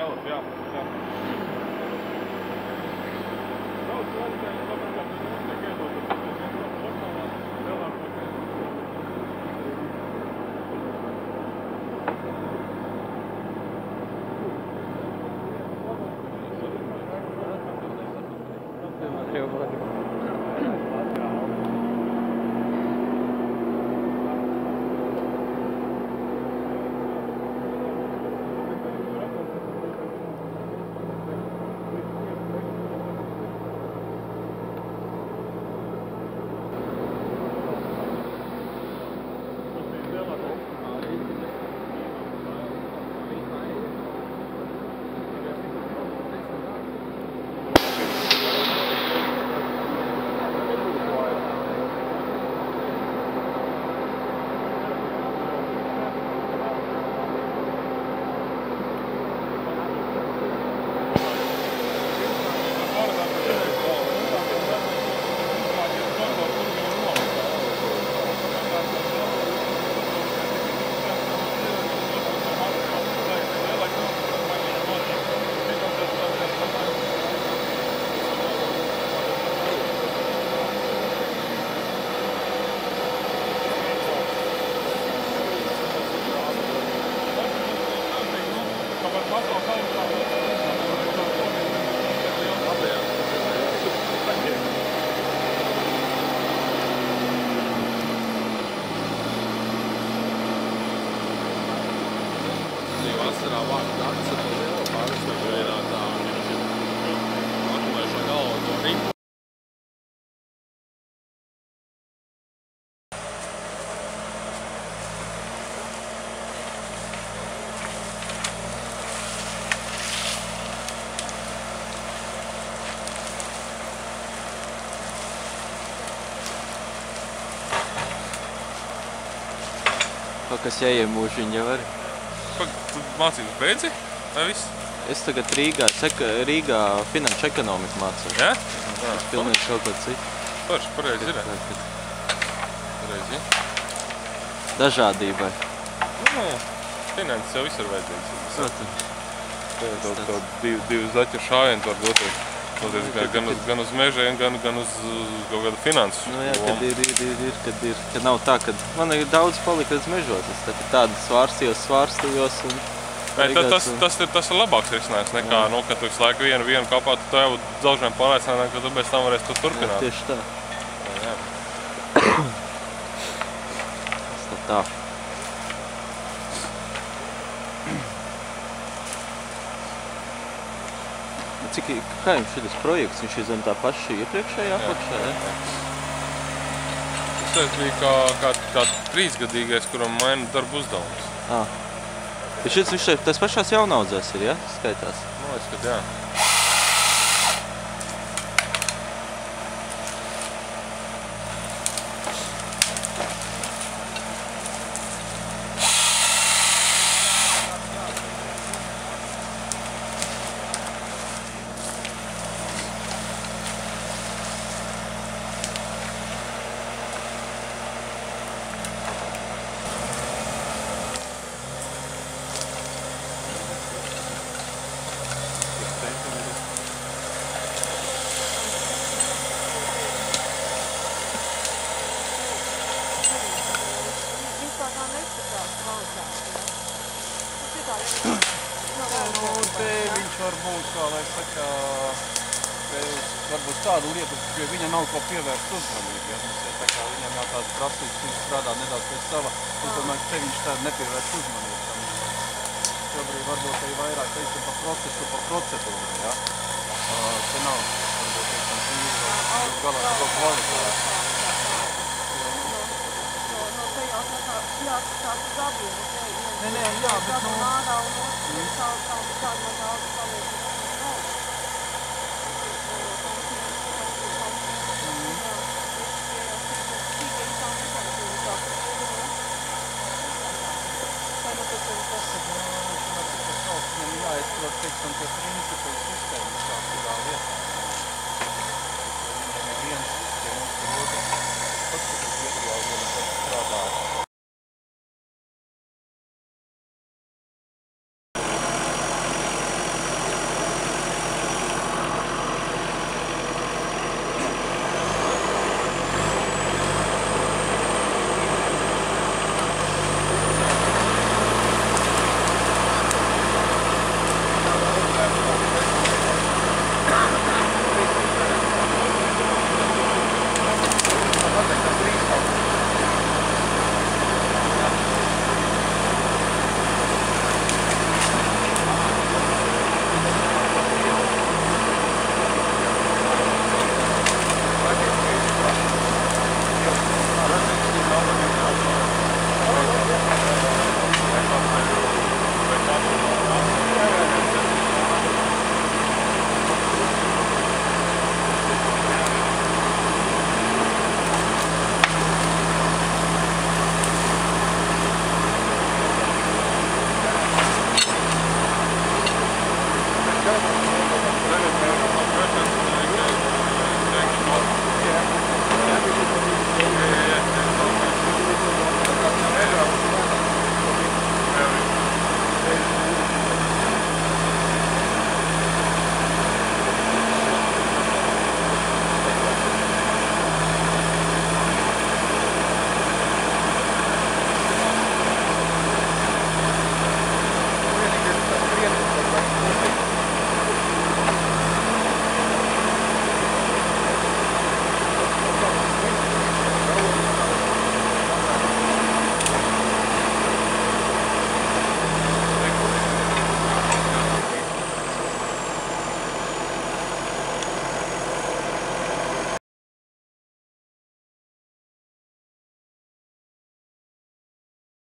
Cēlot, jā. Daudz vajadzēja, tāpēc, ka mums tiek iedot, tas ir vienkārši lokālās, lielākoties. Vasarā vārdu nakts ar to lielu pārvistoju vienā tā atmaišo galvu to ripu. Kaut kas jāiemūžiņ jau arī. Tu mācības beidzi? Vai viss? Es tagad Rīgā finanšu ekonomiku mācos. Jā? Es pilnīgi kaut ko citu. Forši, pareizi ir. Pareizi. Dažādībai. Finanses jau visur vajadzīgs. Protams. To divu zaķu šājienu tu var doties. Gan uz mežiem, gan uz kaut kādu finansu. Nu jā, kad nav tā, kad man ir daudz palika līdz mežos. Es tādu svārstījos un... Tas ir labāks risinājums nekā, kad tu visu laiku vienu kapā, tu jau dzelžiem pārliecināt, ka tu bez tam varēsi to turpināt. Jā, tieši tā. Jā. Tas tā. Kā jums šitas projekts? Viņš ir zem tā paša iepriekšējā apakšā, ja? Tas bija kā 3-gadīgais, kuram maina darbu uzdevums. Viņš tas pašās jaunaudzēs ir, ja? Skaitās? Man liekas, kad jā. Te viņš var būt, kā lai saka, varbūt tādu lietu, pie viņa nav ko pievērst uzmanību. Ja? Tā kā viņam jau tāds prasības, viņš strādā nedaudz pēc sava, un tomēr te viņš tādu nepievērst uzmanību. Šobrīd varbūt te ir vairāk, teiksim, par procesu, par procedūru. Ja? Te nav, varbūt, teiksim, galā kaut kvalitāti. Nē, jā, bet nu... jāizprot, teiksim, tie principi,